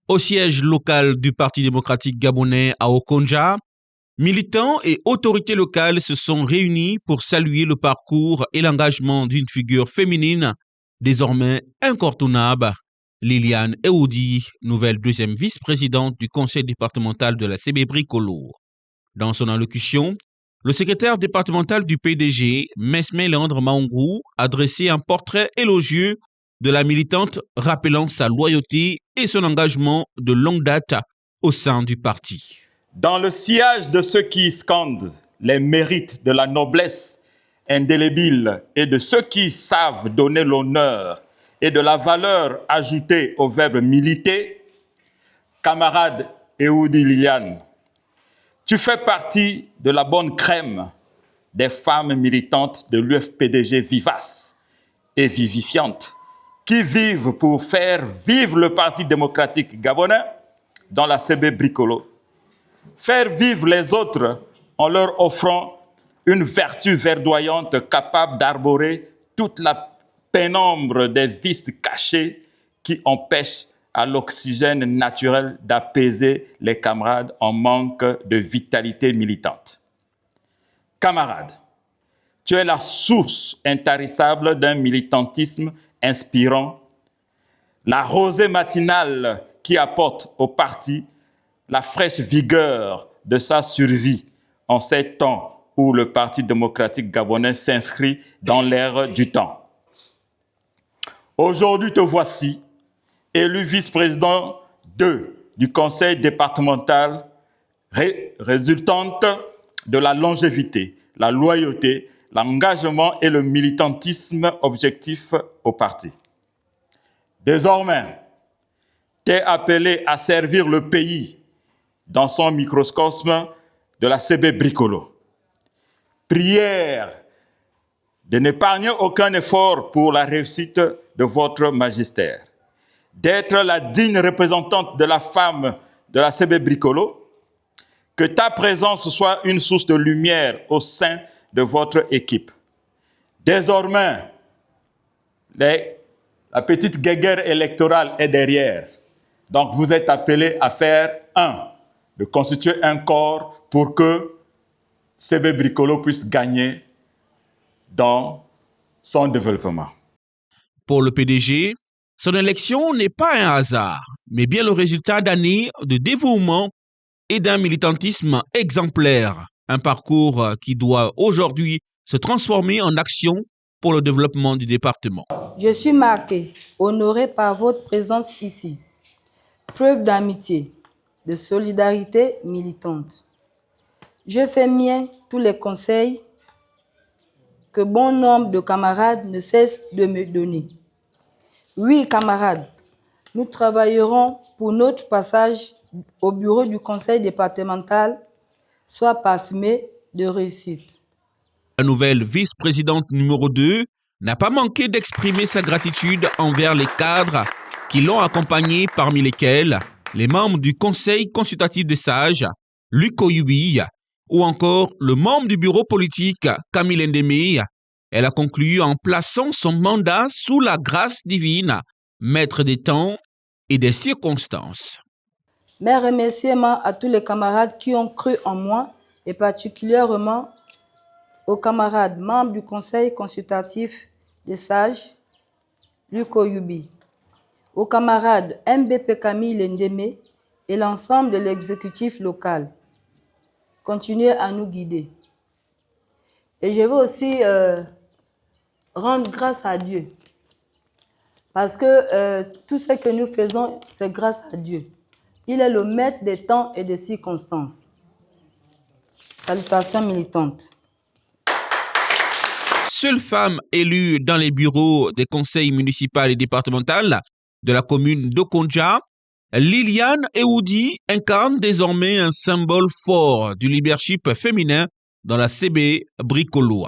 Au siège local du Parti démocratique gabonais à Okonja, militants et autorités locales se sont réunis pour saluer le parcours et l'engagement d'une figure féminine désormais incontournable, Liliane Ewoudi, nouvelle deuxième vice-présidente du conseil départemental de la CB Bricolo. Dans son allocution, le secrétaire départemental du PDG, Mesme Leandre Maungrou, a dressé un portrait élogieux de la militante, rappelant sa loyauté et son engagement de longue date au sein du parti. Dans le sillage de ceux qui scandent les mérites de la noblesse indélébile et de ceux qui savent donner l'honneur et de la valeur ajoutée au verbe militer, camarade Ewoudi Liliane, tu fais partie de la bonne crème des femmes militantes de l'UFPDG vivaces et vivifiantes qui vivent pour faire vivre le Parti démocratique gabonais dans la CB Bricolo. Faire vivre les autres en leur offrant une vertu verdoyante capable d'arborer toute la pénombre des vices cachés qui empêchent à l'oxygène naturel d'apaiser les camarades en manque de vitalité militante. Camarade, tu es la source intarissable d'un militantisme inspirant, la rosée matinale qui apporte au parti la fraîche vigueur de sa survie en ces temps où le Parti démocratique gabonais s'inscrit dans l'ère du temps. Aujourd'hui, te voici, élu vice-président 2 du conseil départemental, résultante de la longévité, la loyauté, l'engagement et le militantisme objectif au parti. Désormais, tu es appelé à servir le pays dans son microcosme de la CB Bricolo. Prière de n'épargner aucun effort pour la réussite de votre magistère, d'être la digne représentante de la femme de la CB Bricolo, que ta présence soit une source de lumière au sein de votre équipe. Désormais, la petite guéguerre électorale est derrière. Donc vous êtes appelés à faire de constituer un corps pour que CB Bricolo puisse gagner dans son développement. Pour le PDG, son élection n'est pas un hasard, mais bien le résultat d'années de dévouement et d'un militantisme exemplaire. Un parcours qui doit aujourd'hui se transformer en action pour le développement du département. Je suis marqué, honoré par votre présence ici. Preuve d'amitié, de solidarité militante. Je fais mien tous les conseils que bon nombre de camarades ne cessent de me donner. Oui, camarades, nous travaillerons pour notre passage au bureau du conseil départemental soit parfumé de réussite. La nouvelle vice-présidente numéro 2 n'a pas manqué d'exprimer sa gratitude envers les cadres qui l'ont accompagnée, parmi lesquels les membres du conseil consultatif des sages, Luc Oyubi, ou encore le membre du bureau politique, Camille Ndeme. Elle a conclu en plaçant son mandat sous la grâce divine, maître des temps et des circonstances. Mes remerciements à tous les camarades qui ont cru en moi et particulièrement aux camarades membres du conseil consultatif des sages, Luc Oyubi, aux camarades MBP Camille Ndeme et l'ensemble de l'exécutif local. Continuez à nous guider. Et je veux aussi rendre grâce à Dieu. Parce que tout ce que nous faisons, c'est grâce à Dieu. Il est le maître des temps et des circonstances. Salutations militantes. Seule femme élue dans les bureaux des conseils municipaux et départementaux de la commune d'Okonja, Liliane Ewoudi incarne désormais un symbole fort du leadership féminin dans la CB Bricolo.